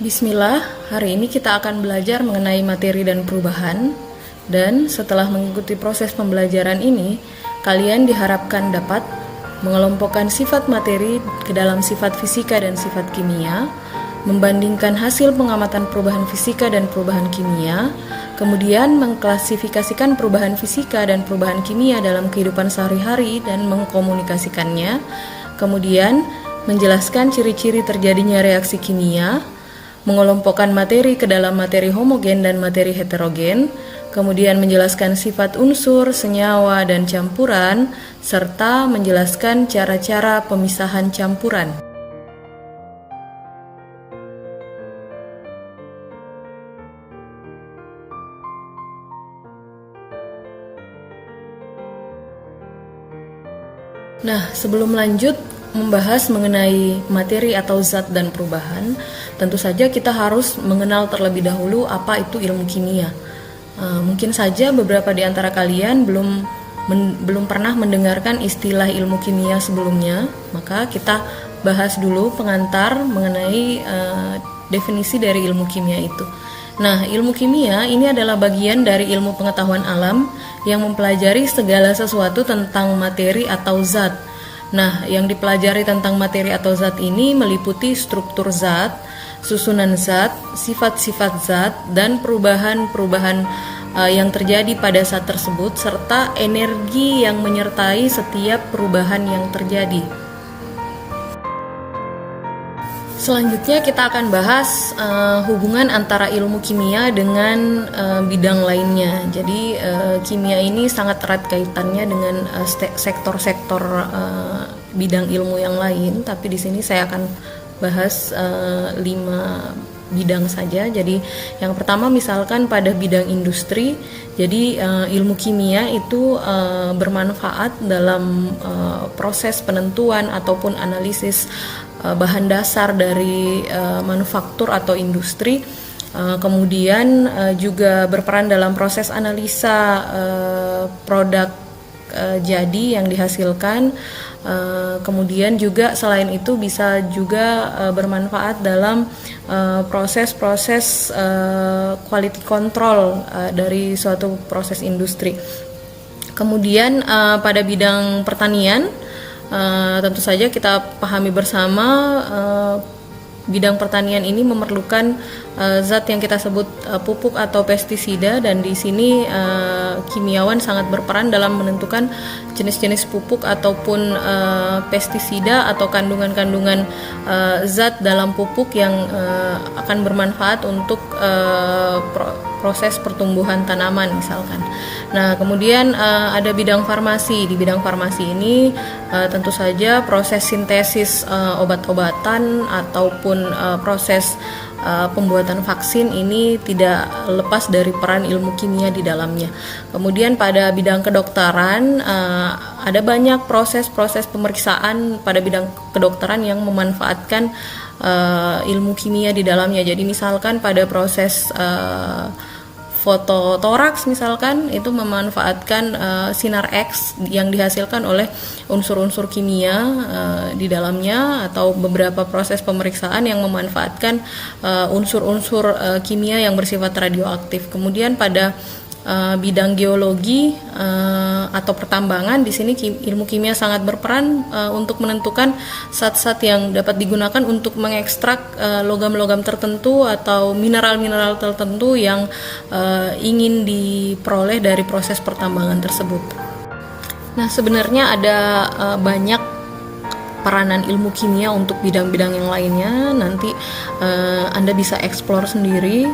Bismillah, hari ini kita akan belajar mengenai materi dan perubahan. Dan setelah mengikuti proses pembelajaran ini, kalian diharapkan dapat mengelompokkan sifat materi ke dalam sifat fisika dan sifat kimia, membandingkan hasil pengamatan perubahan fisika dan perubahan kimia, kemudian mengklasifikasikan perubahan fisika dan perubahan kimia dalam kehidupan sehari-hari dan mengkomunikasikannya, kemudian menjelaskan ciri-ciri terjadinya reaksi kimia, mengelompokkan materi ke dalam materi homogen dan materi heterogen, kemudian menjelaskan sifat unsur, senyawa, dan campuran, serta menjelaskan cara-cara pemisahan campuran. Nah, sebelum lanjut membahas mengenai materi atau zat dan perubahan, tentu saja kita harus mengenal terlebih dahulu apa itu ilmu kimia. Mungkin saja beberapa di antara kalian belum pernah mendengarkan istilah ilmu kimia sebelumnya, maka kita bahas dulu pengantar mengenai definisi dari ilmu kimia itu. Nah, ilmu kimia ini adalah bagian dari ilmu pengetahuan alam yang mempelajari segala sesuatu tentang materi atau zat. Nah, yang dipelajari tentang materi atau zat ini meliputi struktur zat, susunan zat, sifat-sifat zat, dan perubahan-perubahan yang terjadi pada zat tersebut, serta energi yang menyertai setiap perubahan yang terjadi. Selanjutnya kita akan bahas hubungan antara ilmu kimia dengan bidang lainnya. Jadi kimia ini sangat erat kaitannya dengan sektor-sektor bidang ilmu yang lain. Tapi di sini saya akan bahas 5 bidang saja. Jadi yang pertama misalkan pada bidang industri. Jadi ilmu kimia itu bermanfaat dalam proses penentuan ataupun analisis bahan dasar dari manufaktur atau industri, kemudian juga berperan dalam proses analisa produk jadi yang dihasilkan, kemudian juga selain itu bisa juga bermanfaat dalam proses-proses quality control dari suatu proses industri. Kemudian pada bidang pertanian, tentu saja kita pahami bersama bidang pertanian ini memerlukan zat yang kita sebut pupuk atau pestisida, dan di sini kimiawan sangat berperan dalam menentukan jenis-jenis pupuk ataupun pestisida atau kandungan-kandungan zat dalam pupuk yang akan bermanfaat untuk proses pertumbuhan tanaman misalkan. Nah, kemudian ada bidang farmasi. Di bidang farmasi ini tentu saja proses sintesis obat-obatan ataupun proses pembuatan vaksin ini tidak lepas dari peran ilmu kimia di dalamnya. Kemudian pada bidang kedokteran ada banyak proses-proses pemeriksaan pada bidang kedokteran yang memanfaatkan ilmu kimia di dalamnya. Jadi misalkan pada proses fototoraks misalkan itu memanfaatkan sinar X yang dihasilkan oleh unsur-unsur kimia di dalamnya, atau beberapa proses pemeriksaan yang memanfaatkan unsur-unsur kimia yang bersifat radioaktif. Kemudian pada bidang geologi atau pertambangan, di sini ilmu kimia sangat berperan untuk menentukan zat-zat yang dapat digunakan untuk mengekstrak logam-logam tertentu atau mineral-mineral tertentu yang ingin diperoleh dari proses pertambangan tersebut. Nah, sebenarnya ada banyak peranan ilmu kimia untuk bidang-bidang yang lainnya. Nanti Anda bisa eksplor sendiri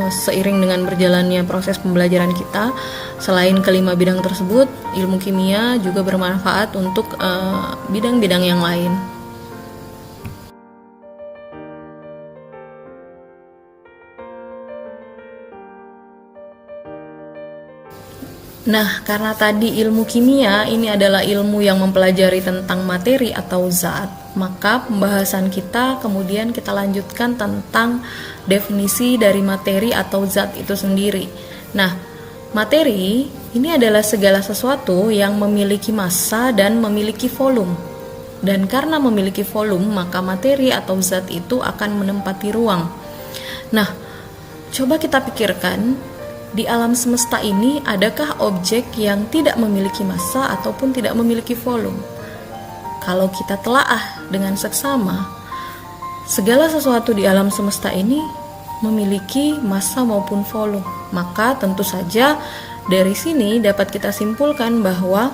seiring dengan berjalannya proses pembelajaran kita. Selain kelima bidang tersebut, ilmu kimia juga bermanfaat untuk bidang-bidang yang lain. Nah, karena tadi ilmu kimia ini adalah ilmu yang mempelajari tentang materi atau zat, maka pembahasan kita kemudian kita lanjutkan tentang definisi dari materi atau zat itu sendiri. Nah, materi ini adalah segala sesuatu yang memiliki massa dan memiliki volume. Dan karena memiliki volume, maka materi atau zat itu akan menempati ruang. Nah, coba kita pikirkan, di alam semesta ini adakah objek yang tidak memiliki massa ataupun tidak memiliki volume? Kalau kita telaah dengan seksama, segala sesuatu di alam semesta ini memiliki massa maupun volume. Maka tentu saja dari sini dapat kita simpulkan bahwa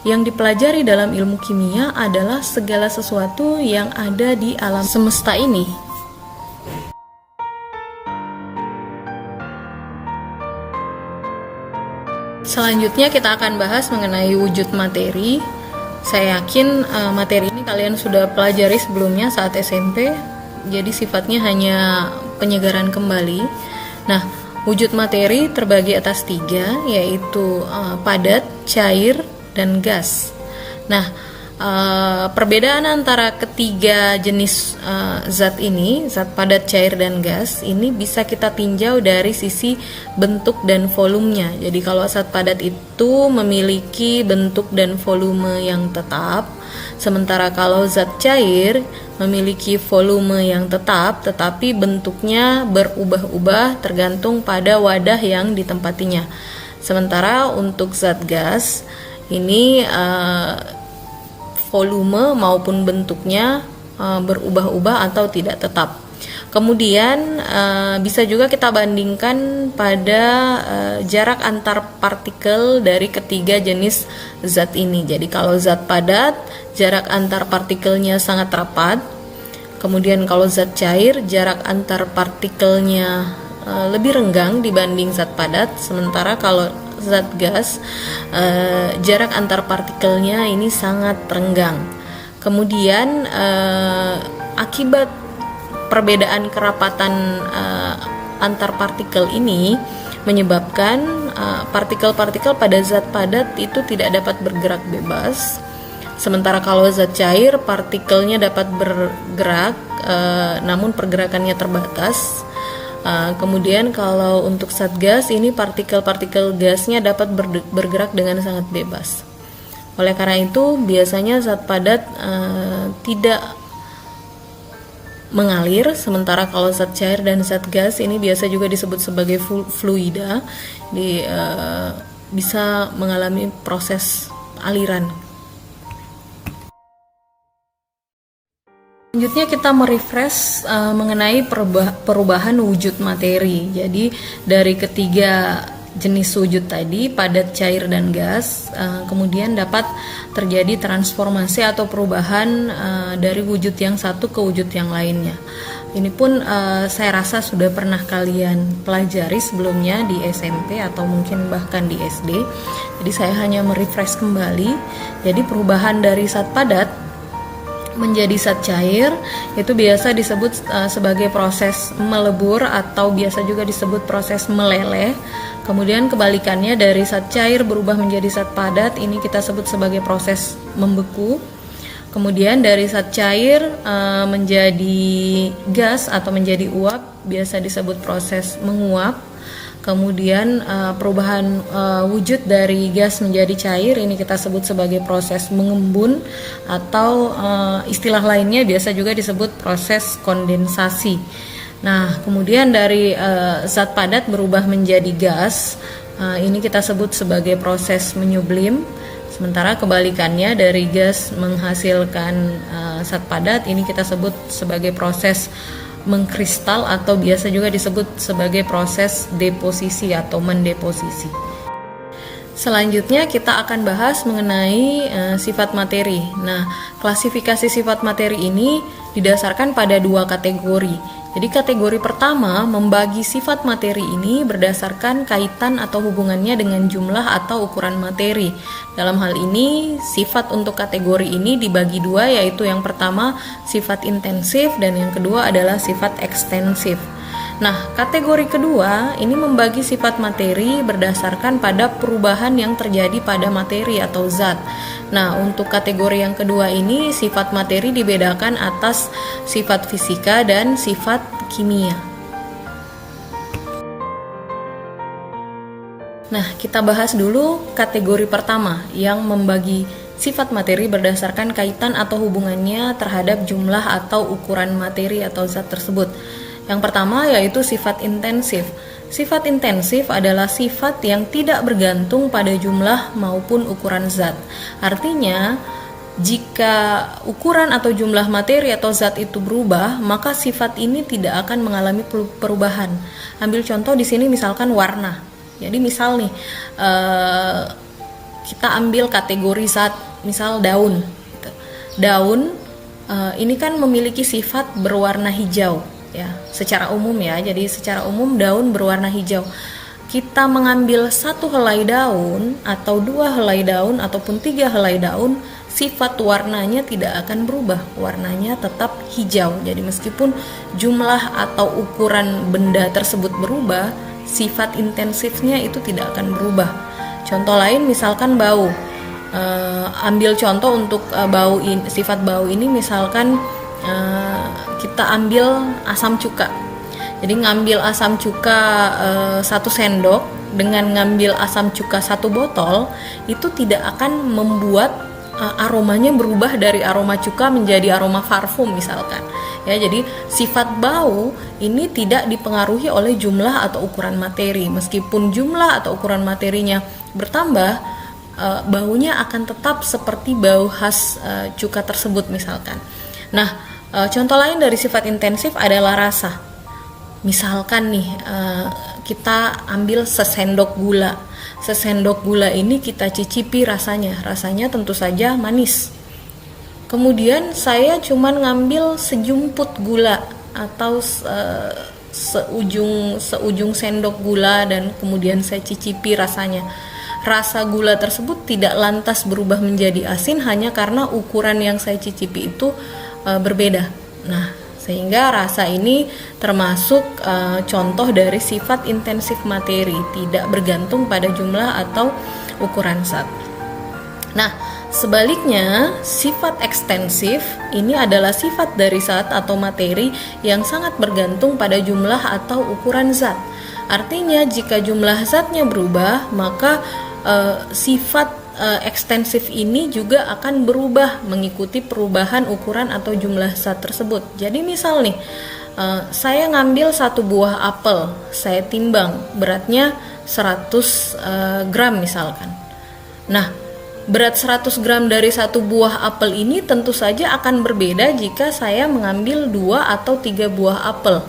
yang dipelajari dalam ilmu kimia adalah segala sesuatu yang ada di alam semesta ini. Selanjutnya kita akan bahas mengenai wujud materi. Saya yakin materi ini kalian sudah pelajari sebelumnya saat SMP, jadi sifatnya hanya penyegaran kembali. Nah, wujud materi terbagi atas 3, yaitu padat, cair, dan gas. Nah, perbedaan antara ketiga jenis zat ini, zat padat, cair, dan gas, ini bisa kita tinjau dari sisi bentuk dan volumenya. Jadi kalau zat padat itu memiliki bentuk dan volume yang tetap, sementara kalau zat cair memiliki volume yang tetap, tetapi bentuknya berubah-ubah tergantung pada wadah yang ditempatinya. Sementara untuk zat gas, ini volume maupun bentuknya berubah-ubah atau tidak tetap. Kemudian bisa juga kita bandingkan pada jarak antar partikel dari ketiga jenis zat ini. Jadi kalau zat padat, jarak antar partikelnya sangat rapat. Kemudian kalau zat cair, jarak antar partikelnya lebih renggang dibanding zat padat. Sementara kalau zat gas, jarak antar partikelnya ini sangat renggang. Kemudian akibat perbedaan kerapatan antar partikel ini menyebabkan partikel-partikel pada zat padat itu tidak dapat bergerak bebas. Sementara kalau zat cair, partikelnya dapat bergerak, namun pergerakannya terbatas. Kemudian kalau untuk zat gas, ini partikel-partikel gasnya dapat bergerak dengan sangat bebas. Oleh karena itu biasanya zat padat tidak mengalir, sementara kalau zat cair dan zat gas ini biasa juga disebut sebagai fluida, bisa mengalami proses aliran. Selanjutnya kita merefresh mengenai perubahan wujud materi. Jadi dari ketiga jenis wujud tadi, padat, cair, dan gas, kemudian dapat terjadi transformasi atau perubahan dari wujud yang satu ke wujud yang lainnya. Ini pun saya rasa sudah pernah kalian pelajari sebelumnya di SMP atau mungkin bahkan di SD. Jadi saya hanya merefresh kembali. Jadi perubahan dari zat padat menjadi zat cair itu biasa disebut sebagai proses melebur atau biasa juga disebut proses meleleh. Kemudian kebalikannya, dari zat cair berubah menjadi zat padat, ini kita sebut sebagai proses membeku. Kemudian dari zat cair menjadi gas atau menjadi uap, biasa disebut proses menguap. Kemudian perubahan wujud dari gas menjadi cair, ini kita sebut sebagai proses mengembun, atau istilah lainnya biasa juga disebut proses kondensasi. Nah, kemudian dari zat padat berubah menjadi gas, ini kita sebut sebagai proses menyublim. Sementara kebalikannya, dari gas menghasilkan zat padat, ini kita sebut sebagai proses mengkristal atau biasa juga disebut sebagai proses deposisi atau mendeposisi. Selanjutnya kita akan bahas mengenai sifat materi. Nah, klasifikasi sifat materi ini didasarkan pada 2 kategori. Jadi kategori pertama membagi sifat materi ini berdasarkan kaitan atau hubungannya dengan jumlah atau ukuran materi. Dalam hal ini, sifat untuk kategori ini dibagi 2, yaitu yang pertama sifat intensif dan yang kedua adalah sifat ekstensif. Nah, kategori kedua ini membagi sifat materi berdasarkan pada perubahan yang terjadi pada materi atau zat. Nah, untuk kategori yang kedua ini, sifat materi dibedakan atas sifat fisika dan sifat kimia. Nah, kita bahas dulu kategori pertama yang membagi sifat materi berdasarkan kaitan atau hubungannya terhadap jumlah atau ukuran materi atau zat tersebut. Yang pertama yaitu sifat intensif. Sifat intensif adalah sifat yang tidak bergantung pada jumlah maupun ukuran zat. Artinya, jika ukuran atau jumlah materi atau zat itu berubah, maka sifat ini tidak akan mengalami perubahan. Ambil contoh di sini misalkan warna. Jadi misal nih, kita ambil kategori zat, misal daun. Daun ini kan memiliki sifat berwarna hijau, ya, secara umum ya. Jadi secara umum daun berwarna hijau. Kita mengambil satu helai daun atau 2 helai daun ataupun 3 helai daun, sifat warnanya tidak akan berubah, warnanya tetap hijau. Jadi meskipun jumlah atau ukuran benda tersebut berubah, sifat intensifnya itu tidak akan berubah. Contoh lain misalkan bau. Ambil contoh untuk sifat bau ini, misalkan kita ambil asam cuka. Jadi ngambil asam cuka 1 sendok dengan ngambil asam cuka 1 botol itu tidak akan membuat aromanya berubah dari aroma cuka menjadi aroma parfum misalkan. Ya, jadi sifat bau ini tidak dipengaruhi oleh jumlah atau ukuran materi. Meskipun jumlah atau ukuran materinya bertambah, baunya akan tetap seperti bau khas cuka tersebut misalkan. Nah, contoh lain dari sifat intensif adalah rasa. Misalkan nih, kita ambil sesendok gula. Sesendok gula ini kita cicipi rasanya tentu saja manis. Kemudian saya cuman ngambil sejumput gula atau seujung sendok gula dan kemudian saya cicipi rasanya. Rasa gula tersebut tidak lantas berubah menjadi asin hanya karena ukuran yang saya cicipi itu berbeda. Nah, sehingga rasa ini termasuk contoh dari sifat intensif materi, tidak bergantung pada jumlah atau ukuran zat. Nah, sebaliknya sifat ekstensif ini adalah sifat dari zat atau materi yang sangat bergantung pada jumlah atau ukuran zat. Artinya jika jumlah zatnya berubah, maka sifat ekstensif ini juga akan berubah mengikuti perubahan ukuran atau jumlah zat tersebut. Jadi misal nih, saya ngambil 1 buah apel, saya timbang beratnya 100 gram misalkan. Nah, berat 100 gram dari 1 buah apel ini tentu saja akan berbeda jika saya mengambil 2 atau 3 buah apel.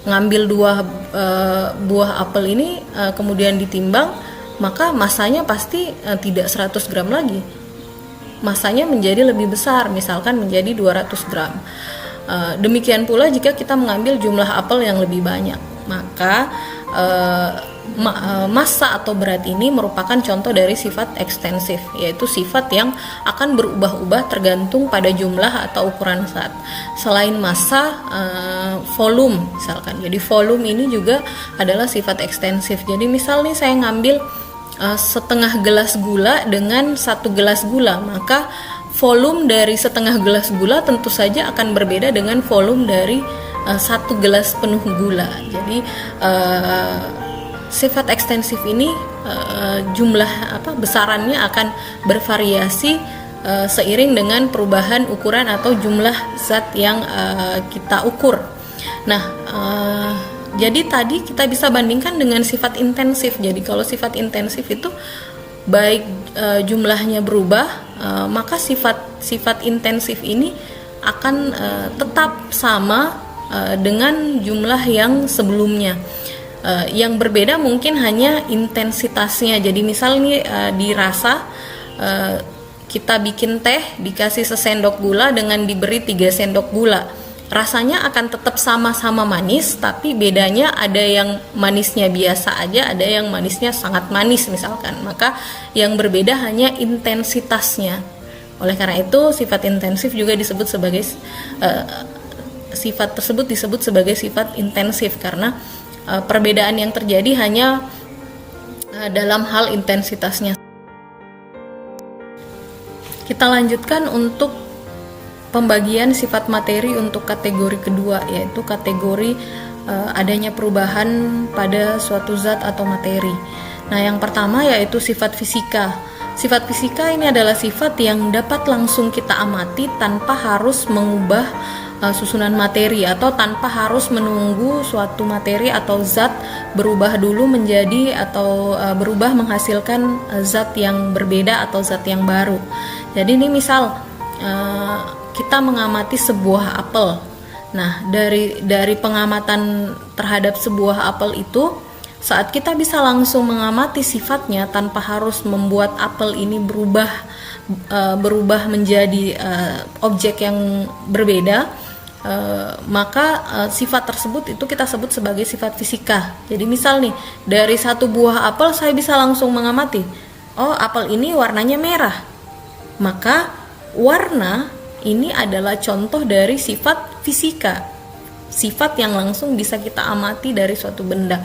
Ngambil 2 buah apel ini kemudian ditimbang, maka masanya pasti tidak 100 gram lagi. Masanya menjadi lebih besar, misalkan menjadi 200 gram. Demikian pula jika kita mengambil jumlah apel yang lebih banyak, maka massa atau berat ini merupakan contoh dari sifat ekstensif, yaitu sifat yang akan berubah-ubah tergantung pada jumlah atau ukuran zat. Selain massa, volume misalkan. Jadi volume ini juga adalah sifat ekstensif. Jadi misal nih saya ngambil setengah gelas gula dengan 1 gelas gula, maka volume dari setengah gelas gula tentu saja akan berbeda dengan volume dari 1 gelas penuh gula. Jadi sifat ekstensif ini jumlah besarannya akan bervariasi seiring dengan perubahan ukuran atau jumlah zat yang kita ukur. Nah, jadi tadi kita bisa bandingkan dengan sifat intensif. Jadi kalau sifat intensif itu baik jumlahnya berubah, maka sifat intensif ini akan tetap sama dengan jumlah yang sebelumnya. Yang berbeda mungkin hanya intensitasnya. Jadi misalnya di rasa, kita bikin teh dikasih sesendok gula dengan diberi 3 sendok gula. Rasanya akan tetap sama-sama manis, tapi bedanya ada yang manisnya biasa aja, ada yang manisnya sangat manis misalkan. Maka yang berbeda hanya intensitasnya. Oleh karena itu sifat intensif juga disebut sebagai sifat tersebut disebut sebagai sifat intensif karena perbedaan yang terjadi hanya dalam hal intensitasnya. Kita lanjutkan untuk pembagian sifat materi untuk kategori kedua, yaitu kategori adanya perubahan pada suatu zat atau materi. Nah, yang pertama yaitu sifat fisika. Sifat fisika ini adalah sifat yang dapat langsung kita amati tanpa harus mengubah susunan materi, atau tanpa harus menunggu suatu materi atau zat berubah dulu menjadi atau berubah menghasilkan zat yang berbeda atau zat yang baru. Jadi ini misal kita mengamati sebuah apel. Nah, dari pengamatan terhadap sebuah apel itu, saat kita bisa langsung mengamati sifatnya tanpa harus membuat apel ini berubah menjadi objek yang berbeda, maka sifat tersebut itu kita sebut sebagai sifat fisika. Jadi misal nih, dari satu buah apel saya bisa langsung mengamati, oh apel ini warnanya merah, maka warna ini adalah contoh dari sifat fisika, sifat yang langsung bisa kita amati dari suatu benda.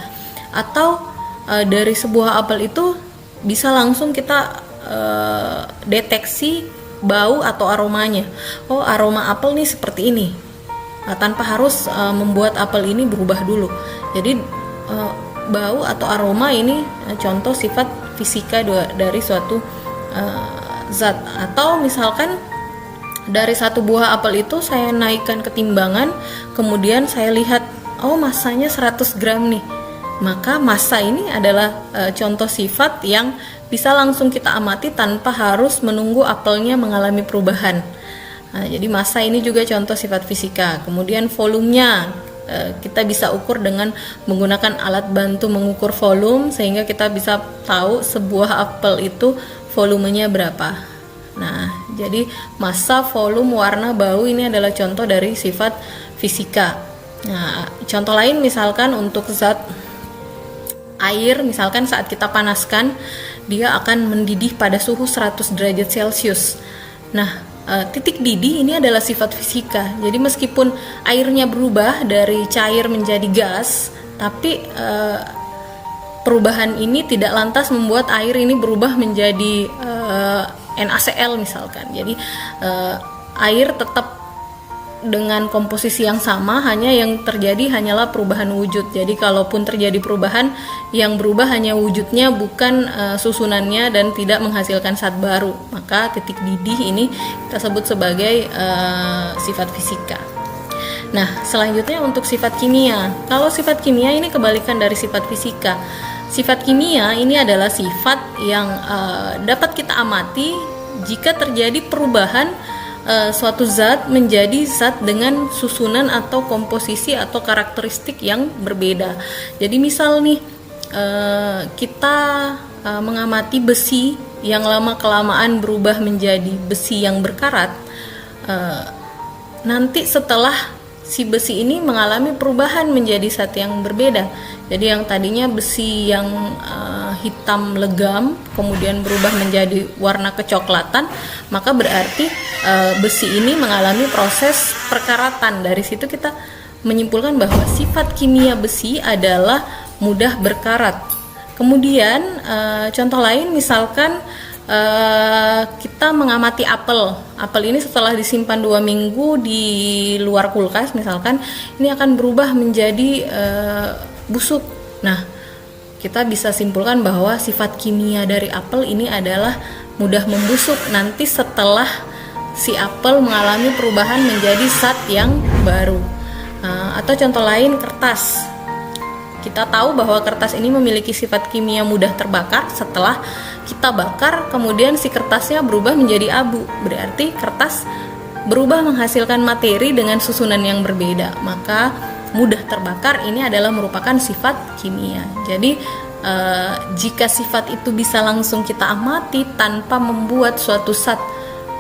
Atau dari sebuah apel itu bisa langsung kita deteksi bau atau aromanya. Oh, aroma apel nih seperti ini, tanpa harus membuat apel ini berubah dulu. Jadi bau atau aroma ini contoh sifat fisika dari suatu zat. Atau misalkan dari satu buah apel itu saya naikkan ke timbangan, kemudian saya lihat, oh masanya 100 gram nih, maka massa ini adalah contoh sifat yang bisa langsung kita amati tanpa harus menunggu apelnya mengalami perubahan. Nah, jadi massa ini juga contoh sifat fisika. Kemudian volumenya, kita bisa ukur dengan menggunakan alat bantu mengukur volume, sehingga kita bisa tahu sebuah apel itu volumenya berapa. Nah, jadi massa, volume, warna, bau ini adalah contoh dari sifat fisika. Nah, contoh lain misalkan untuk zat air, misalkan saat kita panaskan, dia akan mendidih pada suhu 100 derajat Celcius. Nah, titik didih ini adalah sifat fisika. Jadi meskipun airnya berubah dari cair menjadi gas, tapi perubahan ini tidak lantas membuat air ini berubah menjadi NaCl misalkan. Jadi air tetap dengan komposisi yang sama, hanya yang terjadi hanyalah perubahan wujud. Jadi kalaupun terjadi perubahan, yang berubah hanya wujudnya, bukan susunannya, dan tidak menghasilkan zat baru. Maka titik didih ini kita sebut sebagai sifat fisika. Nah, selanjutnya untuk sifat kimia. Kalau sifat kimia ini kebalikan dari sifat fisika. Sifat kimia ini adalah sifat yang dapat kita amati jika terjadi perubahan suatu zat menjadi zat dengan susunan atau komposisi atau karakteristik yang berbeda. Jadi misal nih, kita mengamati besi yang lama-kelamaan berubah menjadi besi yang berkarat. Nanti setelah si besi ini mengalami perubahan menjadi zat yang berbeda. Jadi yang tadinya besi yang hitam legam kemudian berubah menjadi warna kecoklatan, maka berarti besi ini mengalami proses perkaratan. Dari situ kita menyimpulkan bahwa sifat kimia besi adalah mudah berkarat. Kemudian contoh lain misalkan kita mengamati apel. Apel ini setelah disimpan 2 minggu di luar kulkas misalkan, ini akan berubah menjadi busuk. Nah, kita bisa simpulkan bahwa sifat kimia dari apel ini adalah mudah membusuk nanti setelah si apel mengalami perubahan menjadi zat yang baru. Atau contoh lain, kertas. Kita tahu bahwa kertas ini memiliki sifat kimia mudah terbakar. Setelah kita bakar, kemudian si kertasnya berubah menjadi abu. Berarti kertas berubah menghasilkan materi dengan susunan yang berbeda. Maka mudah terbakar ini adalah merupakan sifat kimia. Jadi jika sifat itu bisa langsung kita amati tanpa membuat suatu zat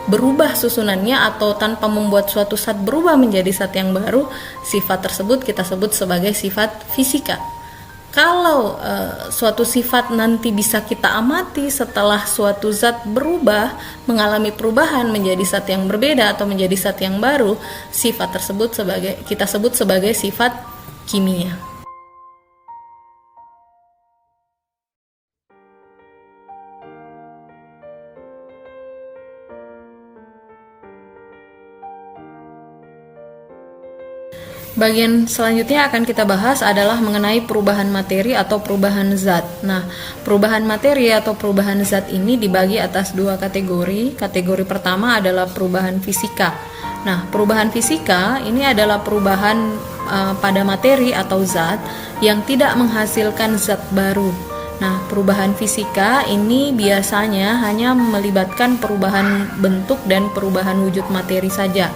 berubah susunannya atau tanpa membuat suatu zat berubah menjadi zat yang baru, sifat tersebut kita sebut sebagai sifat fisika. Kalau suatu sifat nanti bisa kita amati setelah suatu zat berubah, mengalami perubahan menjadi zat yang berbeda atau menjadi zat yang baru, sifat tersebut kita sebut sebagai sifat kimia. Bagian selanjutnya akan kita bahas adalah mengenai perubahan materi atau perubahan zat. Nah, perubahan materi atau perubahan zat ini dibagi atas dua kategori. Kategori pertama adalah perubahan fisika. Nah, perubahan fisika ini adalah perubahan pada materi atau zat yang tidak menghasilkan zat baru. Nah, perubahan fisika ini biasanya hanya melibatkan perubahan bentuk dan perubahan wujud materi saja.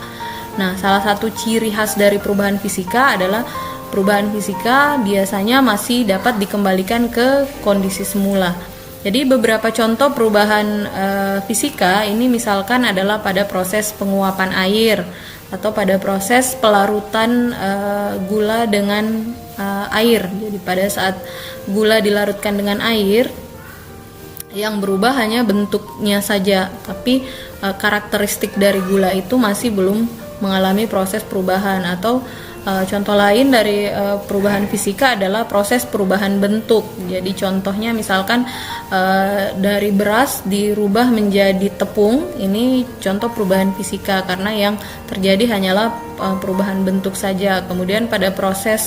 Nah, salah satu ciri khas dari perubahan fisika adalah perubahan fisika biasanya masih dapat dikembalikan ke kondisi semula. Jadi beberapa contoh perubahan fisika ini misalkan adalah pada proses penguapan air atau pada proses pelarutan gula dengan air. Jadi pada saat gula dilarutkan dengan air, yang berubah hanya bentuknya saja, tapi karakteristik dari gula itu masih belum mengalami proses perubahan. Atau contoh lain dari perubahan fisika adalah proses perubahan bentuk. Jadi contohnya misalkan dari beras dirubah menjadi tepung, ini contoh perubahan fisika karena yang terjadi hanyalah perubahan bentuk saja. Kemudian pada proses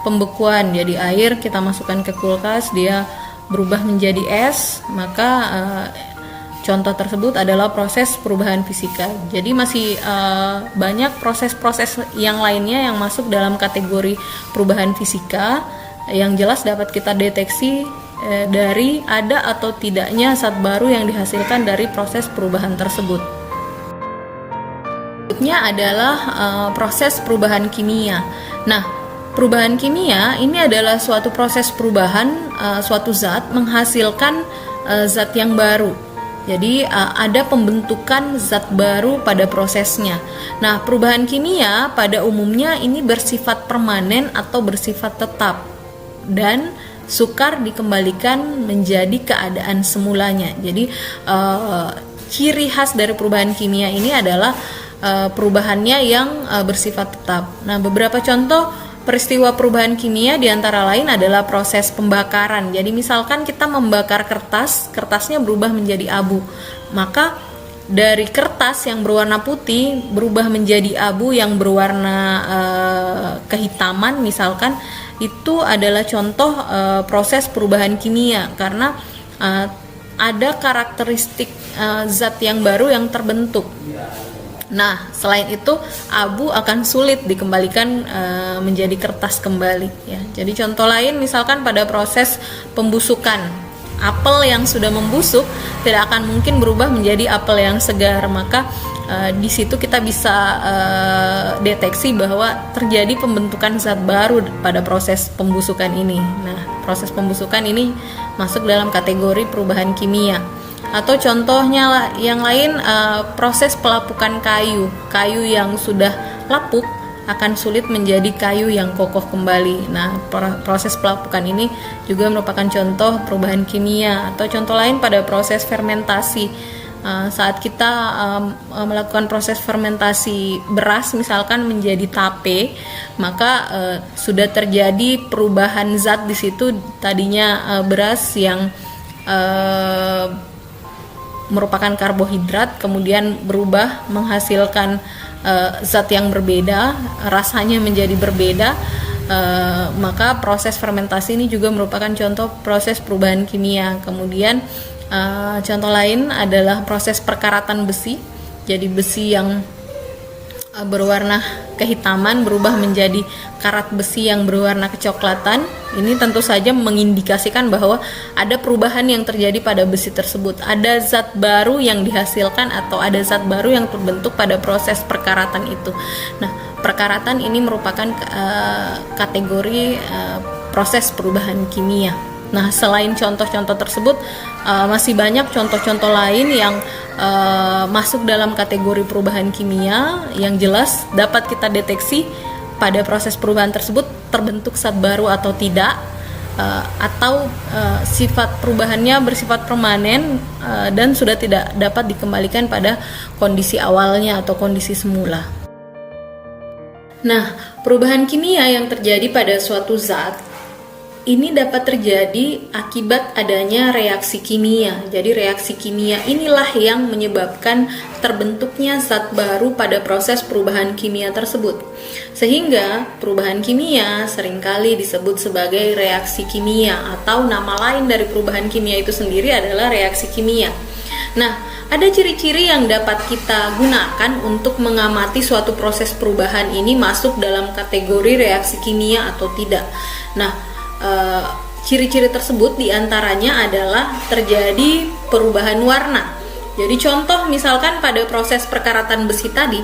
pembekuan, jadi air kita masukkan ke kulkas, dia berubah menjadi es, maka contoh tersebut adalah proses perubahan fisika. Jadi masih banyak proses-proses yang lainnya yang masuk dalam kategori perubahan fisika yang jelas dapat kita deteksi dari ada atau tidaknya zat baru yang dihasilkan dari proses perubahan tersebut. Berikutnya adalah proses perubahan kimia. Nah, perubahan kimia ini adalah suatu proses perubahan suatu zat menghasilkan zat yang baru. Jadi ada pembentukan zat baru pada prosesnya. Nah, perubahan kimia pada umumnya ini bersifat permanen atau bersifat tetap dan sukar dikembalikan menjadi keadaan semulanya. Jadi ciri khas dari perubahan kimia ini adalah perubahannya yang bersifat tetap. Nah, beberapa contoh peristiwa perubahan kimia diantara lain adalah proses pembakaran. Jadi misalkan kita membakar kertas, kertasnya berubah menjadi abu. Maka dari kertas yang berwarna putih berubah menjadi abu yang berwarna kehitaman misalkan, itu adalah contoh proses perubahan kimia karena ada karakteristik zat yang baru yang terbentuk. Nah, selain itu abu akan sulit dikembalikan menjadi kertas kembali ya. Jadi contoh lain misalkan pada proses pembusukan, apel yang sudah membusuk tidak akan mungkin berubah menjadi apel yang segar, maka di situ kita bisa deteksi bahwa terjadi pembentukan zat baru pada proses pembusukan ini. Nah, proses pembusukan ini masuk dalam kategori perubahan kimia. Atau contohnya yang lain proses pelapukan kayu yang sudah lapuk akan sulit menjadi kayu yang kokoh kembali. Nah, proses pelapukan ini juga merupakan contoh perubahan kimia. Atau contoh lain pada proses fermentasi, saat kita melakukan proses fermentasi beras misalkan menjadi tape, maka sudah terjadi perubahan zat di situ. Tadinya beras yang merupakan karbohidrat kemudian berubah menghasilkan zat yang berbeda, rasanya menjadi berbeda, maka proses fermentasi ini juga merupakan contoh proses perubahan kimia. Kemudian contoh lain adalah proses perkaratan besi. Jadi besi yang berwarna kehitaman berubah menjadi karat besi yang berwarna kecoklatan. Ini tentu saja mengindikasikan bahwa ada perubahan yang terjadi pada besi tersebut. Ada zat baru yang dihasilkan atau ada zat baru yang terbentuk pada proses perkaratan itu. Nah, perkaratan ini merupakan kategori proses perubahan kimia. Nah, selain contoh-contoh tersebut, masih banyak contoh-contoh lain yang masuk dalam kategori perubahan kimia yang jelas dapat kita deteksi pada proses perubahan tersebut terbentuk zat baru atau tidak, atau sifat perubahannya bersifat permanen dan sudah tidak dapat dikembalikan pada kondisi awalnya atau kondisi semula. Nah, perubahan kimia yang terjadi pada suatu zat ini dapat terjadi akibat adanya reaksi kimia. Jadi reaksi kimia inilah yang menyebabkan terbentuknya zat baru pada proses perubahan kimia tersebut. Sehingga perubahan kimia seringkali disebut sebagai reaksi kimia, atau nama lain dari perubahan kimia itu sendiri adalah reaksi kimia. Nah, ada ciri-ciri yang dapat kita gunakan untuk mengamati suatu proses perubahan ini masuk dalam kategori reaksi kimia atau tidak. Nah, ciri-ciri tersebut diantaranya adalah terjadi perubahan warna. Jadi contoh misalkan pada proses perkaratan besi tadi,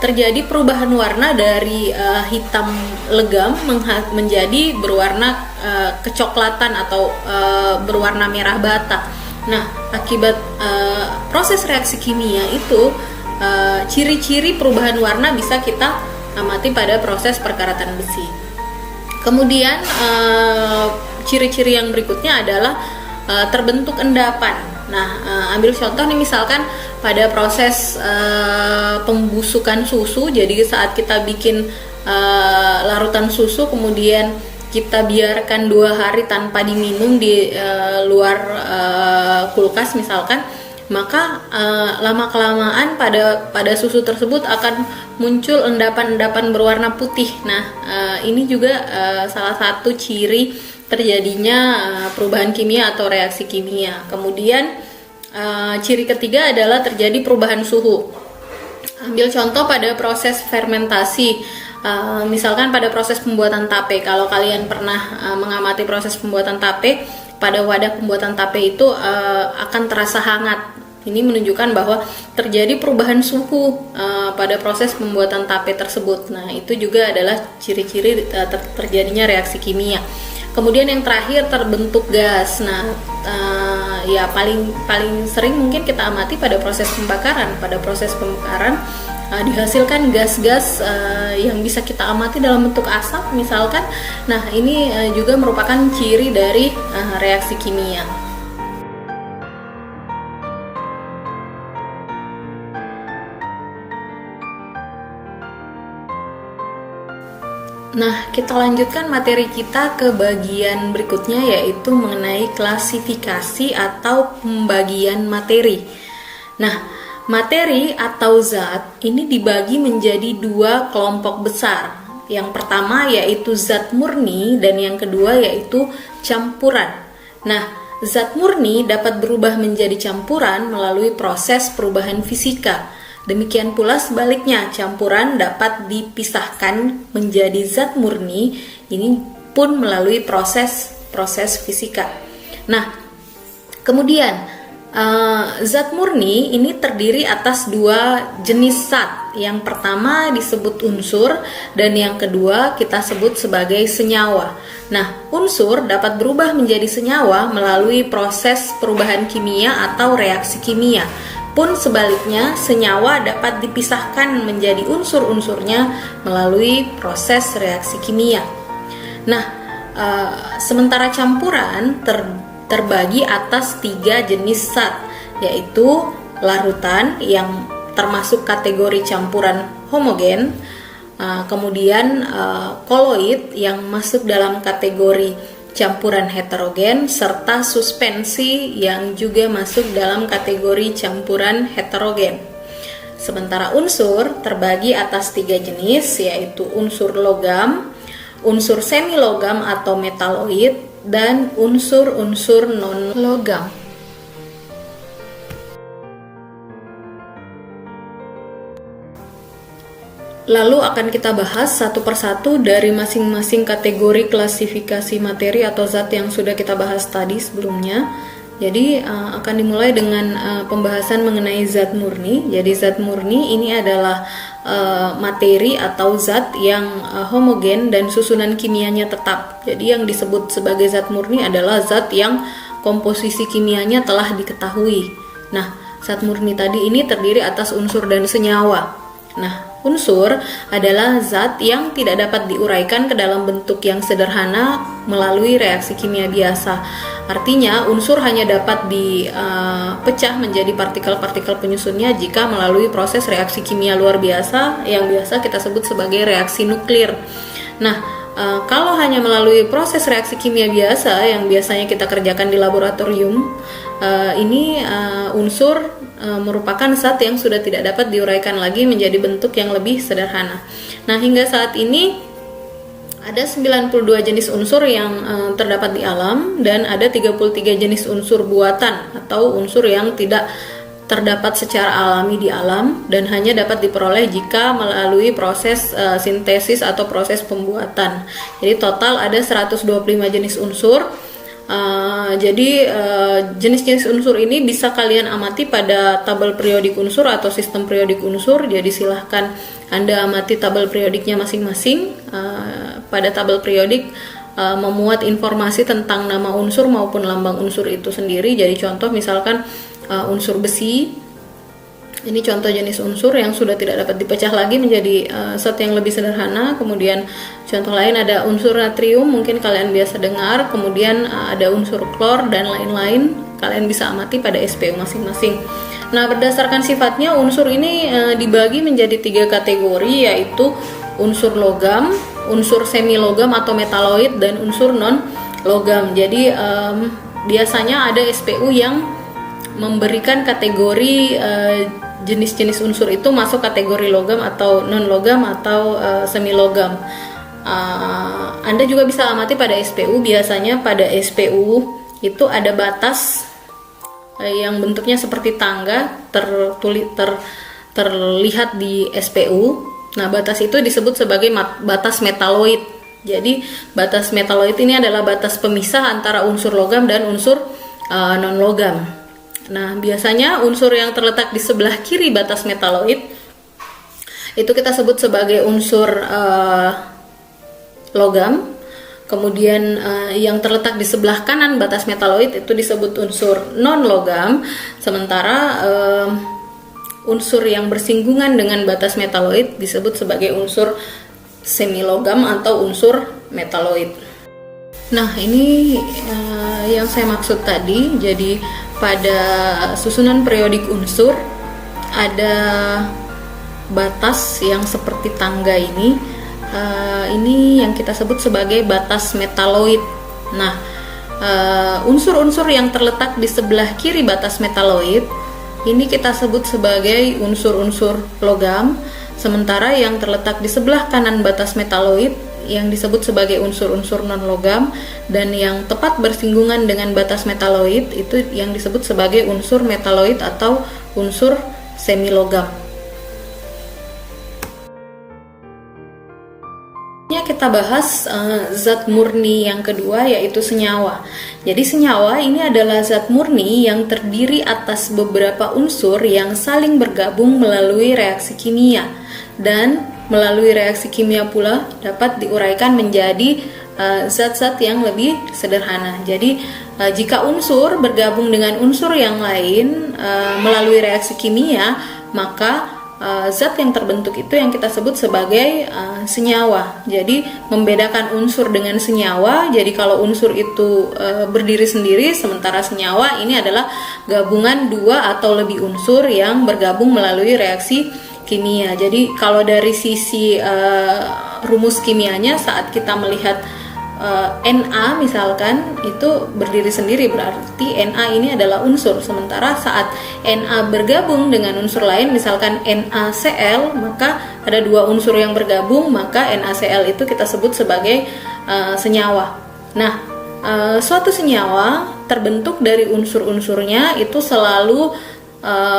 terjadi perubahan warna dari hitam legam menjadi berwarna kecoklatan atau berwarna merah bata. Nah, akibat proses reaksi kimia itu, ciri-ciri perubahan warna bisa kita amati pada proses perkaratan besi. Kemudian ciri-ciri yang berikutnya adalah terbentuk endapan. Nah, ambil contoh nih, misalkan pada proses pembusukan susu. Jadi saat kita bikin larutan susu, kemudian kita biarkan 2 hari tanpa diminum di luar kulkas misalkan, maka lama-kelamaan pada susu tersebut akan muncul endapan-endapan berwarna putih. Nah, ini juga salah satu ciri terjadinya perubahan kimia atau reaksi kimia. Kemudian ciri ketiga adalah terjadi perubahan suhu. Ambil contoh pada proses fermentasi. Misalkan pada proses pembuatan tape, kalau kalian pernah mengamati proses pembuatan tape, pada wadah pembuatan tape itu akan terasa hangat. Ini menunjukkan bahwa terjadi perubahan suhu pada proses pembuatan tape tersebut. Nah, itu juga adalah ciri-ciri terjadinya reaksi kimia. Kemudian yang terakhir, terbentuk gas. Nah, ya paling sering mungkin kita amati pada proses pembakaran. Pada proses pembakaran dihasilkan gas-gas yang bisa kita amati dalam bentuk asap misalkan. Nah, ini juga merupakan ciri dari reaksi kimia. Nah, kita lanjutkan materi kita ke bagian berikutnya, yaitu mengenai klasifikasi atau pembagian materi. Nah, materi atau zat ini dibagi menjadi 2 kelompok besar. Yang pertama yaitu zat murni dan yang kedua yaitu campuran. Nah, zat murni dapat berubah menjadi campuran melalui proses perubahan fisika. Demikian pula sebaliknya, campuran dapat dipisahkan menjadi zat murni, ini pun melalui proses fisika. Nah, kemudian zat murni ini terdiri atas 2 jenis zat. Yang pertama disebut unsur dan yang kedua kita sebut sebagai senyawa. Nah, unsur dapat berubah menjadi senyawa melalui proses perubahan kimia atau reaksi kimia. Pun sebaliknya, senyawa dapat dipisahkan menjadi unsur-unsurnya melalui proses reaksi kimia. Nah, sementara campuran terbagi atas 3 jenis zat, yaitu larutan yang termasuk kategori campuran homogen, kemudian koloid yang masuk dalam kategori campuran heterogen, serta suspensi yang juga masuk dalam kategori campuran heterogen. Sementara unsur terbagi atas 3 jenis, yaitu unsur logam, unsur semi logam atau metaloid, dan unsur-unsur non logam. Lalu akan kita bahas satu persatu dari masing-masing kategori klasifikasi materi atau zat yang sudah kita bahas tadi sebelumnya. Jadi akan dimulai dengan pembahasan mengenai zat murni. Jadi zat murni ini adalah materi atau zat yang homogen dan susunan kimianya tetap. Jadi yang disebut sebagai zat murni adalah zat yang komposisi kimianya telah diketahui. Nah, zat murni tadi ini terdiri atas unsur dan senyawa. Nah, unsur adalah zat yang tidak dapat diuraikan ke dalam bentuk yang sederhana melalui reaksi kimia biasa. Artinya, unsur hanya dapat dipecah menjadi partikel-partikel penyusunnya jika melalui proses reaksi kimia luar biasa yang biasa kita sebut sebagai reaksi nuklir. Nah, Kalau hanya melalui proses reaksi kimia biasa yang biasanya kita kerjakan di laboratorium, ini unsur merupakan zat yang sudah tidak dapat diuraikan lagi menjadi bentuk yang lebih sederhana. Nah, hingga saat ini ada 92 jenis unsur yang terdapat di alam, dan ada 33 jenis unsur buatan atau unsur yang tidak terdapat secara alami di alam dan hanya dapat diperoleh jika melalui proses sintesis atau proses pembuatan. Jadi total ada 125 jenis unsur. Jenis-jenis unsur ini bisa kalian amati pada tabel periodik unsur atau sistem periodik unsur. Jadi silahkan Anda amati tabel periodiknya masing-masing. Pada tabel periodik memuat informasi tentang nama unsur maupun lambang unsur itu sendiri. Jadi contoh misalkan unsur besi, ini contoh jenis unsur yang sudah tidak dapat dipecah lagi menjadi zat yang lebih sederhana. Kemudian contoh lain ada unsur natrium, mungkin kalian biasa dengar. Kemudian ada unsur klor dan lain-lain, kalian bisa amati pada SPU masing-masing. Nah, berdasarkan sifatnya unsur ini dibagi menjadi 3 kategori, yaitu unsur logam, unsur semi logam atau metaloid, dan unsur non logam. Jadi biasanya ada SPU yang memberikan kategori jenis-jenis unsur itu masuk kategori logam atau non logam atau semi logam. Anda juga bisa amati pada SPU. Biasanya pada SPU itu ada batas yang bentuknya seperti tangga terlihat di SPU. Nah, batas itu disebut sebagai batas metaloid. Jadi batas metaloid ini adalah batas pemisah antara unsur logam dan unsur non logam. Nah, biasanya unsur yang terletak di sebelah kiri batas metaloid itu kita sebut sebagai unsur logam. Kemudian yang terletak di sebelah kanan batas metaloid itu disebut unsur non logam. Sementara unsur yang bersinggungan dengan batas metaloid disebut sebagai unsur semi logam atau unsur metaloid. Nah, ini yang saya maksud tadi. Jadi pada susunan periodik unsur ada batas yang seperti tangga ini. Ini yang kita sebut sebagai batas metaloid. Nah, unsur-unsur yang terletak di sebelah kiri batas metaloid ini kita sebut sebagai unsur-unsur logam. Sementara yang terletak di sebelah kanan batas metaloid yang disebut sebagai unsur-unsur non-logam, dan yang tepat bersinggungan dengan batas metaloid itu yang disebut sebagai unsur metaloid atau unsur semi-logam. Kita bahas zat murni yang kedua, yaitu senyawa. Jadi senyawa ini adalah zat murni yang terdiri atas beberapa unsur yang saling bergabung melalui reaksi kimia, dan melalui reaksi kimia pula dapat diuraikan menjadi zat-zat yang lebih sederhana. Jadi jika unsur bergabung dengan unsur yang lain melalui reaksi kimia, maka zat yang terbentuk itu yang kita sebut sebagai senyawa. Jadi membedakan unsur dengan senyawa. Jadi kalau unsur itu berdiri sendiri, sementara senyawa ini adalah gabungan dua atau lebih unsur yang bergabung melalui reaksi kimia. Jadi kalau dari sisi rumus kimianya, saat kita melihat Na misalkan itu berdiri sendiri, berarti Na ini adalah unsur. Sementara saat Na bergabung dengan unsur lain, misalkan NaCl, maka ada dua unsur yang bergabung, maka NaCl itu kita sebut sebagai senyawa. Nah, suatu senyawa terbentuk dari unsur-unsurnya itu selalu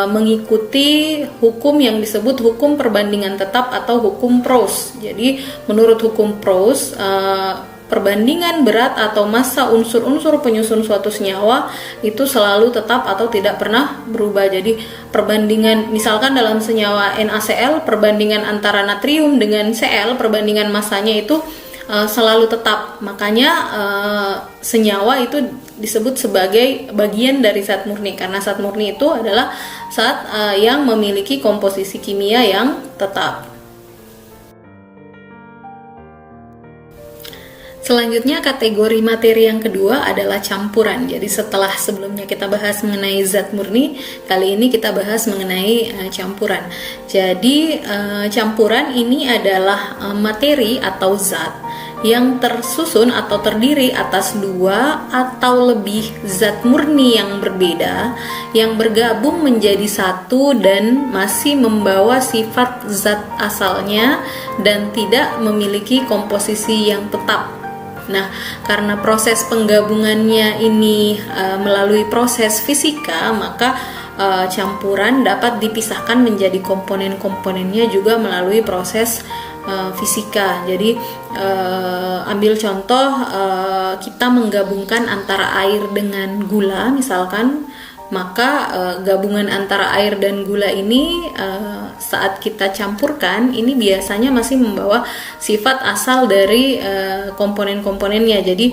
mengikuti hukum yang disebut hukum perbandingan tetap atau hukum Proust. Jadi menurut hukum Proust, perbandingan berat atau massa unsur-unsur penyusun suatu senyawa itu selalu tetap atau tidak pernah berubah. Jadi perbandingan, misalkan dalam senyawa NaCl, perbandingan antara natrium dengan Cl, perbandingan massanya itu selalu tetap. Makanya senyawa itu disebut sebagai bagian dari zat murni, karena zat murni itu adalah zat yang memiliki komposisi kimia yang tetap. Selanjutnya kategori materi yang kedua adalah campuran. Jadi setelah sebelumnya kita bahas mengenai zat murni, kali ini kita bahas mengenai campuran. Jadi campuran ini adalah materi atau zat yang tersusun atau terdiri atas dua atau lebih zat murni yang berbeda yang bergabung menjadi satu dan masih membawa sifat zat asalnya dan tidak memiliki komposisi yang tetap. Nah, karena proses penggabungannya ini melalui proses fisika, maka campuran dapat dipisahkan menjadi komponen-komponennya juga melalui proses fisika. Jadi ambil contoh, kita menggabungkan antara air dengan gula misalkan, maka gabungan antara air dan gula ini saat kita campurkan ini biasanya masih membawa sifat asal dari komponen-komponennya. Jadi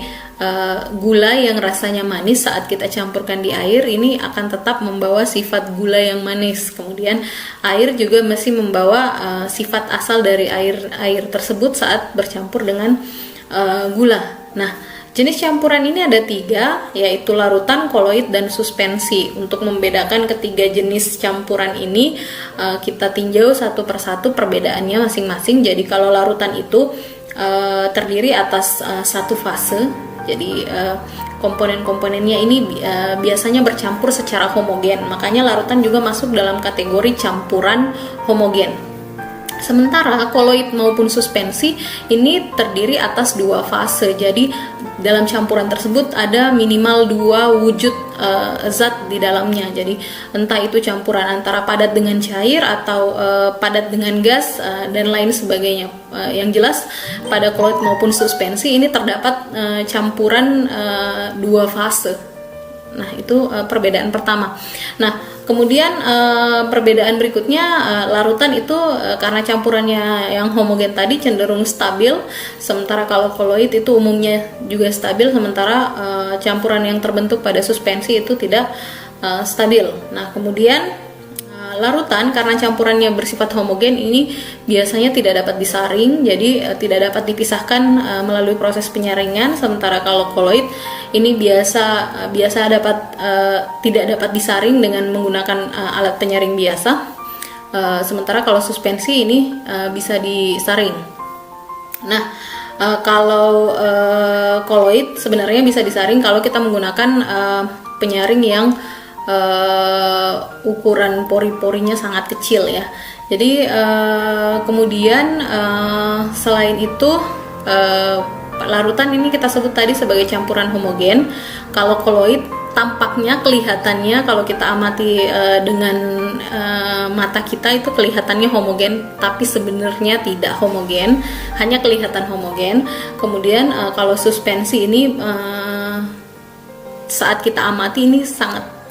gula yang rasanya manis saat kita campurkan di air ini akan tetap membawa sifat gula yang manis. Kemudian air juga masih membawa sifat asal dari air tersebut saat bercampur dengan gula. Nah, jenis campuran ini ada 3, yaitu larutan, koloid, dan suspensi. Untuk membedakan ketiga jenis campuran ini, kita tinjau satu persatu perbedaannya masing-masing. Jadi kalau larutan itu terdiri atas satu fase, jadi komponen-komponennya ini biasanya bercampur secara homogen. Makanya larutan juga masuk dalam kategori campuran homogen. Sementara koloid maupun suspensi ini terdiri atas 2 fase. Jadi dalam campuran tersebut ada minimal 2 wujud zat di dalamnya. Jadi entah itu campuran antara padat dengan cair atau padat dengan gas dan lain sebagainya. Yang jelas pada koloid maupun suspensi ini terdapat campuran 2 fase. Nah, itu perbedaan pertama. Nah, kemudian perbedaan berikutnya, larutan itu karena campurannya yang homogen tadi cenderung stabil, sementara kalau koloid itu umumnya juga stabil, sementara campuran yang terbentuk pada suspensi itu tidak stabil. Nah, kemudian larutan karena campurannya bersifat homogen ini biasanya tidak dapat disaring, jadi tidak dapat dipisahkan melalui proses penyaringan. Sementara kalau koloid ini biasa tidak dapat disaring dengan menggunakan alat penyaring biasa. Sementara kalau suspensi ini bisa disaring. Nah, kalau koloid sebenarnya bisa disaring kalau kita menggunakan penyaring yang ukuran pori-porinya sangat kecil ya. Jadi kemudian selain itu larutan ini kita sebut tadi sebagai campuran homogen. Kalau koloid tampaknya, kelihatannya kalau kita amati dengan mata kita itu kelihatannya homogen, tapi sebenarnya tidak homogen, hanya kelihatan homogen. Kemudian kalau suspensi ini saat kita amati ini sangat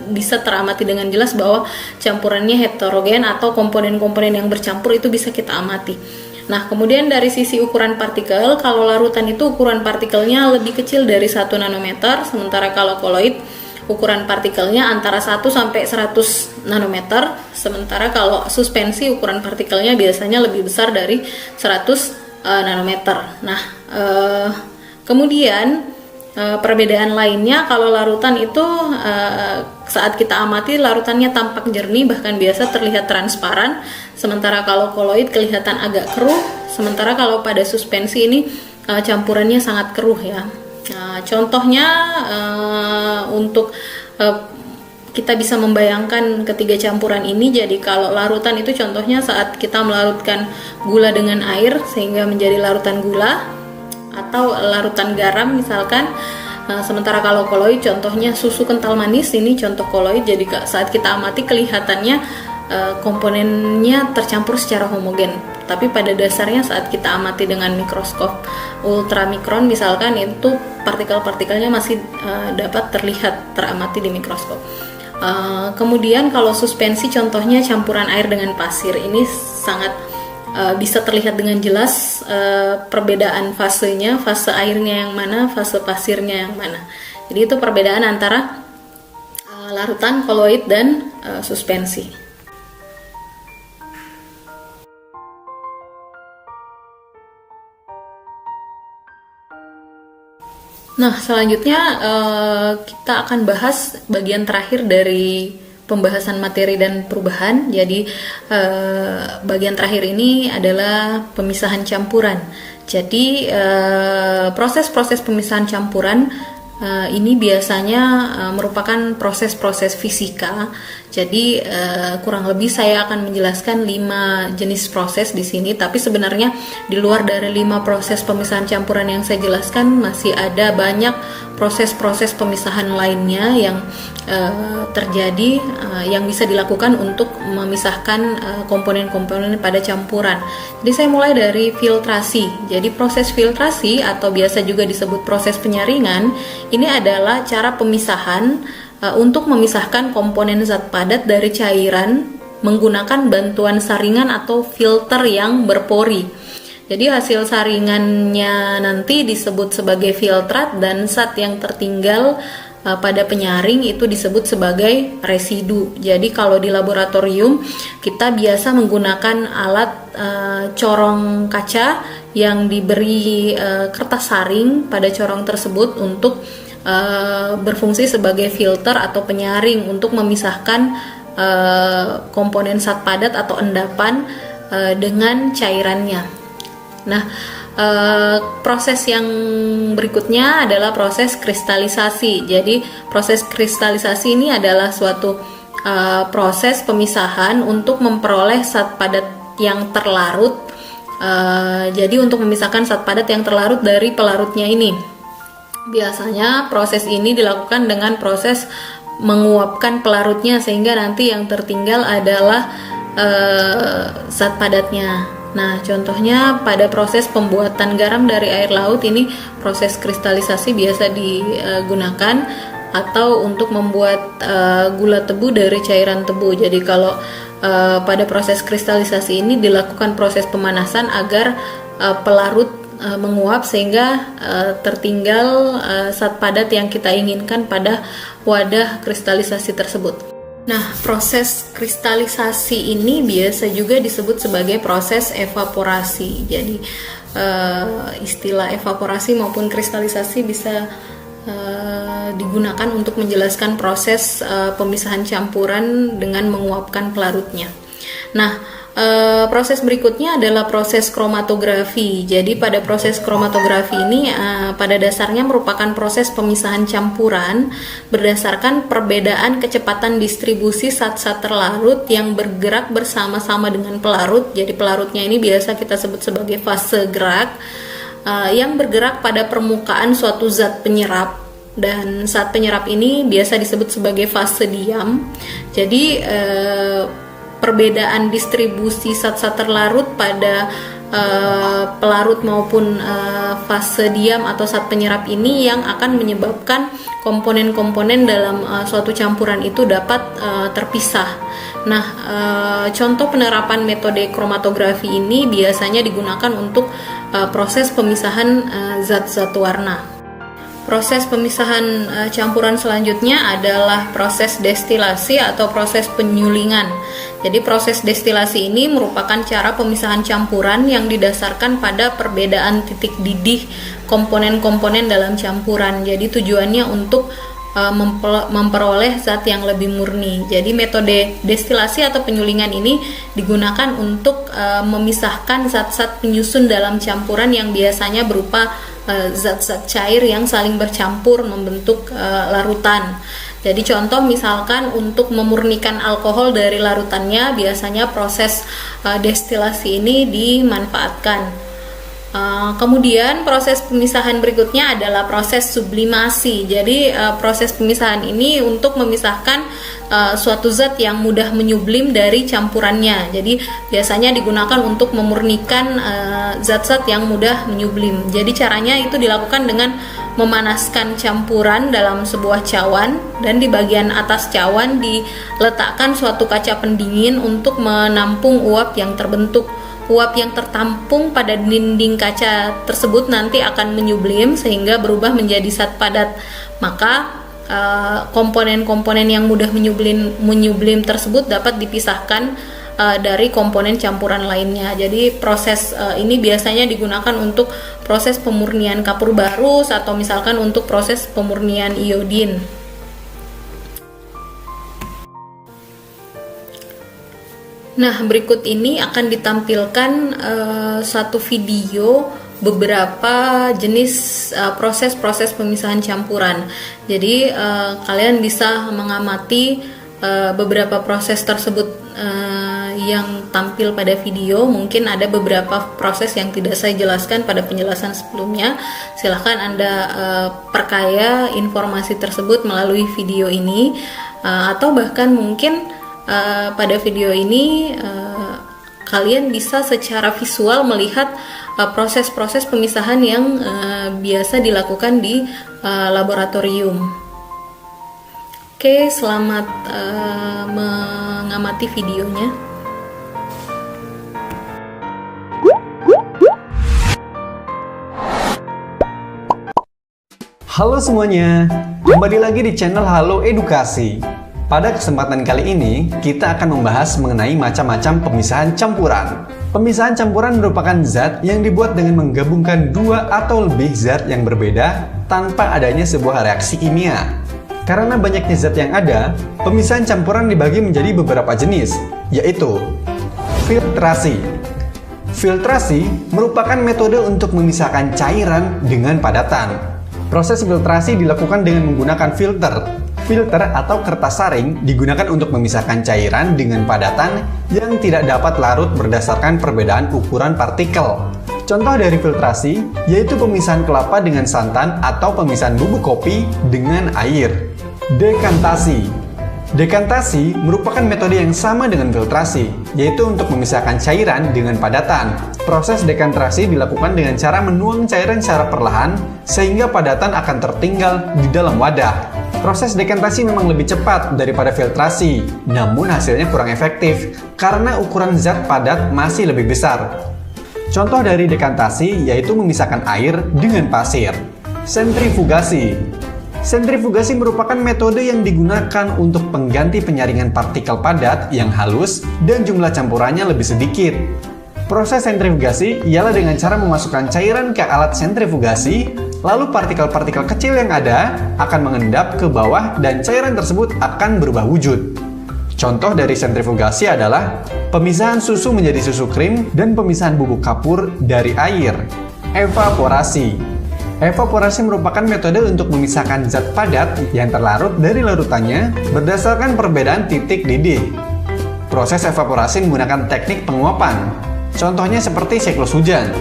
bisa teramati dengan jelas bahwa campurannya heterogen atau komponen-komponen yang bercampur itu bisa kita amati. Nah, kemudian dari sisi ukuran partikel, kalau larutan itu ukuran partikelnya lebih kecil dari 1 nanometer, sementara kalau koloid ukuran partikelnya antara 1 sampai 100 nanometer, sementara kalau suspensi ukuran partikelnya biasanya lebih besar dari 100 nanometer. Nah, kemudian perbedaan lainnya, kalau larutan itu saat kita amati larutannya tampak jernih, bahkan biasa terlihat transparan, sementara kalau koloid kelihatan agak keruh, sementara kalau pada suspensi ini campurannya sangat keruh ya. Contohnya untuk kita bisa membayangkan ketiga campuran ini. Jadi kalau larutan itu contohnya saat kita melarutkan gula dengan air sehingga menjadi larutan gula atau larutan garam misalkan. Sementara kalau koloid contohnya susu kental manis, ini contoh koloid. Jadi saat kita amati kelihatannya komponennya tercampur secara homogen, tapi pada dasarnya saat kita amati dengan mikroskop ultramikron misalkan, itu partikel-partikelnya masih dapat terlihat teramati di mikroskop. Kemudian kalau suspensi contohnya campuran air dengan pasir, ini sangat bisa terlihat dengan jelas perbedaan fasenya, fase airnya yang mana, fase pasirnya yang mana. Jadi itu perbedaan antara larutan, koloid, dan suspensi. Nah, selanjutnya kita akan bahas bagian terakhir dari pembahasan materi dan perubahan. Jadi bagian terakhir ini adalah pemisahan campuran. Jadi proses-proses pemisahan campuran ini biasanya merupakan proses-proses fisika. Jadi kurang lebih saya akan menjelaskan 5 jenis proses di sini, tapi sebenarnya di luar dari 5 proses pemisahan campuran yang saya jelaskan masih ada banyak proses-proses pemisahan lainnya yang terjadi yang bisa dilakukan untuk memisahkan komponen-komponen pada campuran. Jadi saya mulai dari filtrasi. Jadi proses filtrasi atau biasa juga disebut proses penyaringan ini adalah cara pemisahan untuk memisahkan komponen zat padat dari cairan menggunakan bantuan saringan atau filter yang berpori. Jadi hasil saringannya nanti disebut sebagai filtrat dan zat yang tertinggal pada penyaring itu disebut sebagai residu. Jadi kalau di laboratorium kita biasa menggunakan alat corong kaca yang diberi kertas saring pada corong tersebut untuk berfungsi sebagai filter atau penyaring untuk memisahkan komponen zat padat atau endapan dengan cairannya. Nah, proses yang berikutnya adalah proses kristalisasi. Jadi proses kristalisasi ini adalah suatu proses pemisahan untuk memperoleh zat padat yang terlarut. Jadi untuk memisahkan zat padat yang terlarut dari pelarutnya ini. Biasanya proses ini dilakukan dengan proses menguapkan pelarutnya sehingga nanti yang tertinggal adalah zat padatnya. Nah, contohnya pada proses pembuatan garam dari air laut ini proses kristalisasi biasa digunakan, atau untuk membuat gula tebu dari cairan tebu. Jadi kalau pada proses kristalisasi ini dilakukan proses pemanasan agar pelarut menguap sehingga tertinggal zat padat yang kita inginkan pada wadah kristalisasi tersebut. Nah, proses kristalisasi ini biasa juga disebut sebagai proses evaporasi. Jadi istilah evaporasi maupun kristalisasi bisa digunakan untuk menjelaskan proses pemisahan campuran dengan menguapkan pelarutnya. Nah, proses berikutnya adalah proses kromatografi. Jadi pada proses kromatografi ini pada dasarnya merupakan proses pemisahan campuran berdasarkan perbedaan kecepatan distribusi zat-zat terlarut yang bergerak bersama-sama dengan pelarut. Jadi pelarutnya ini biasa kita sebut sebagai fase gerak yang bergerak pada permukaan suatu zat penyerap, dan zat penyerap ini biasa disebut sebagai fase diam. Jadi perbedaan distribusi zat-zat terlarut pada pelarut maupun fase diam atau zat penyerap ini yang akan menyebabkan komponen-komponen dalam suatu campuran itu dapat terpisah. Nah, contoh penerapan metode kromatografi ini biasanya digunakan untuk proses pemisahan zat-zat warna. Proses pemisahan campuran selanjutnya adalah proses destilasi atau proses penyulingan. Jadi proses destilasi ini merupakan cara pemisahan campuran yang didasarkan pada perbedaan titik didih komponen-komponen dalam campuran. Jadi tujuannya untuk memperoleh zat yang lebih murni. Jadi metode destilasi atau penyulingan ini digunakan untuk memisahkan zat-zat penyusun dalam campuran yang biasanya berupa zat-zat cair yang saling bercampur membentuk larutan. Jadi contoh misalkan untuk memurnikan alkohol dari larutannya biasanya proses destilasi ini dimanfaatkan. Kemudian proses pemisahan berikutnya adalah proses sublimasi. Jadi proses pemisahan ini untuk memisahkan suatu zat yang mudah menyublim dari campurannya. Jadi biasanya digunakan untuk memurnikan zat-zat yang mudah menyublim. Jadi caranya itu dilakukan dengan memanaskan campuran dalam sebuah cawan, dan di bagian atas cawan diletakkan suatu kaca pendingin untuk menampung uap yang terbentuk. Uap yang tertampung pada dinding kaca tersebut nanti akan menyublim sehingga berubah menjadi zat padat. Maka komponen-komponen yang mudah menyublim tersebut dapat dipisahkan dari komponen campuran lainnya. Jadi proses ini biasanya digunakan untuk proses pemurnian kapur barus atau misalkan untuk proses pemurnian iodin. Nah, berikut ini akan ditampilkan satu video beberapa jenis proses-proses pemisahan campuran. Jadi kalian bisa mengamati beberapa proses tersebut yang tampil pada video. Mungkin ada beberapa proses yang tidak saya jelaskan pada penjelasan sebelumnya. Silahkan Anda perkaya informasi tersebut melalui video ini, atau bahkan mungkin pada video ini kalian bisa secara visual melihat proses-proses pemisahan yang biasa dilakukan di laboratorium. Oke, selamat mengamati videonya. Halo semuanya, kembali lagi di channel Halo Edukasi. Pada kesempatan kali ini, kita akan membahas mengenai macam-macam pemisahan campuran. Pemisahan campuran merupakan zat yang dibuat dengan menggabungkan dua atau lebih zat yang berbeda tanpa adanya sebuah reaksi kimia. Karena banyaknya zat yang ada, pemisahan campuran dibagi menjadi beberapa jenis, yaitu filtrasi. Filtrasi merupakan metode untuk memisahkan cairan dengan padatan. Proses filtrasi dilakukan dengan menggunakan filter. Filter atau kertas saring digunakan untuk memisahkan cairan dengan padatan yang tidak dapat larut berdasarkan perbedaan ukuran partikel. Contoh dari filtrasi yaitu pemisahan kelapa dengan santan atau pemisahan bubuk kopi dengan air. Dekantasi. Dekantasi merupakan metode yang sama dengan filtrasi, yaitu untuk memisahkan cairan dengan padatan. Proses dekantasi dilakukan dengan cara menuang cairan secara perlahan, sehingga padatan akan tertinggal di dalam wadah. Proses dekantasi memang lebih cepat daripada filtrasi, namun hasilnya kurang efektif, karena ukuran zat padat masih lebih besar. Contoh dari dekantasi yaitu memisahkan air dengan pasir. Sentrifugasi. Sentrifugasi merupakan metode yang digunakan untuk pengganti penyaringan partikel padat yang halus dan jumlah campurannya lebih sedikit. Proses sentrifugasi ialah dengan cara memasukkan cairan ke alat sentrifugasi, lalu partikel-partikel kecil yang ada akan mengendap ke bawah dan cairan tersebut akan berubah wujud. Contoh dari sentrifugasi adalah pemisahan susu menjadi susu krim dan pemisahan bubuk kapur dari air. Evaporasi. Evaporasi merupakan metode untuk memisahkan zat padat yang terlarut dari larutannya berdasarkan perbedaan titik didih. Proses evaporasi menggunakan teknik penguapan. Contohnya seperti siklus hujan.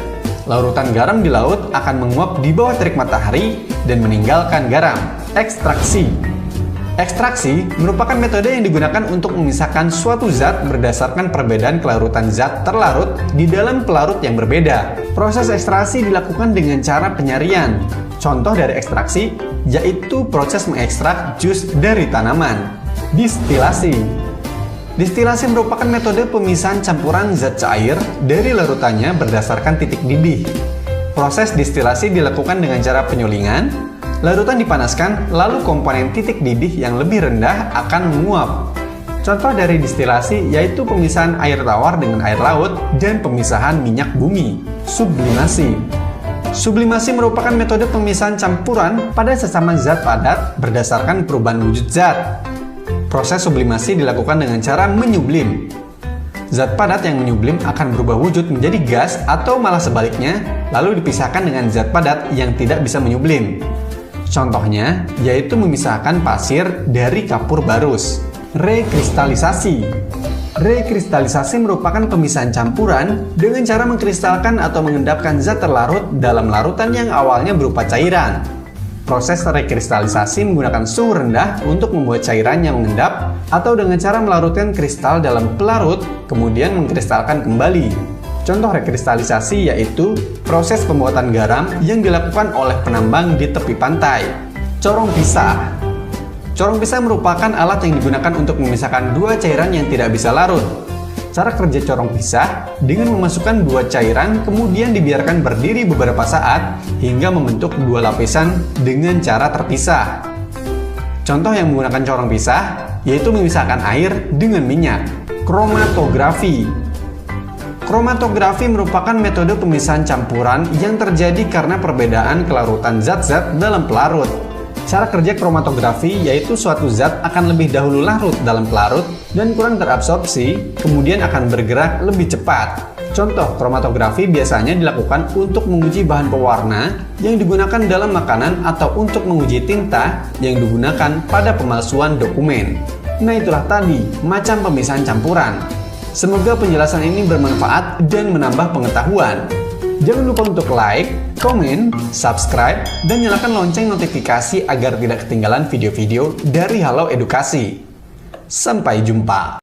Larutan garam di laut akan menguap di bawah terik matahari dan meninggalkan garam. Ekstraksi. Ekstraksi merupakan metode yang digunakan untuk memisahkan suatu zat berdasarkan perbedaan kelarutan zat terlarut di dalam pelarut yang berbeda. Proses ekstraksi dilakukan dengan cara penyarian. Contoh dari ekstraksi yaitu proses mengekstrak jus dari tanaman. Distilasi. Distilasi merupakan metode pemisahan campuran zat cair dari larutannya berdasarkan titik didih. Proses distilasi dilakukan dengan cara penyulingan. Larutan dipanaskan, lalu komponen titik didih yang lebih rendah akan menguap. Contoh dari distilasi yaitu pemisahan air tawar dengan air laut dan pemisahan minyak bumi. Sublimasi. Sublimasi merupakan metode pemisahan campuran pada sesama zat padat berdasarkan perubahan wujud zat. Proses sublimasi dilakukan dengan cara menyublim. Zat padat yang menyublim akan berubah wujud menjadi gas atau malah sebaliknya, lalu dipisahkan dengan zat padat yang tidak bisa menyublim. Contohnya, yaitu memisahkan pasir dari kapur barus. Rekristalisasi. Rekristalisasi merupakan pemisahan campuran dengan cara mengkristalkan atau mengendapkan zat terlarut dalam larutan yang awalnya berupa cairan. Proses rekristalisasi menggunakan suhu rendah untuk membuat cairan yang mengendap atau dengan cara melarutkan kristal dalam pelarut, kemudian mengkristalkan kembali. Contoh rekristalisasi yaitu proses pembuatan garam yang dilakukan oleh penambang di tepi pantai. Corong pisah. Corong pisah merupakan alat yang digunakan untuk memisahkan dua cairan yang tidak bisa larut. Cara kerja corong pisah dengan memasukkan dua cairan kemudian dibiarkan berdiri beberapa saat hingga membentuk dua lapisan dengan cara terpisah. Contoh yang menggunakan corong pisah yaitu memisahkan air dengan minyak. Kromatografi. Kromatografi merupakan metode pemisahan campuran yang terjadi karena perbedaan kelarutan zat-zat dalam pelarut. Cara kerja kromatografi yaitu suatu zat akan lebih dahulu larut dalam pelarut dan kurang terabsorpsi, kemudian akan bergerak lebih cepat. Contoh kromatografi biasanya dilakukan untuk menguji bahan pewarna yang digunakan dalam makanan atau untuk menguji tinta yang digunakan pada pemalsuan dokumen. Nah, itulah tadi macam pemisahan campuran. Semoga penjelasan ini bermanfaat dan menambah pengetahuan. Jangan lupa untuk like, komen, subscribe, dan nyalakan lonceng notifikasi agar tidak ketinggalan video-video dari Halo Edukasi. Sampai jumpa.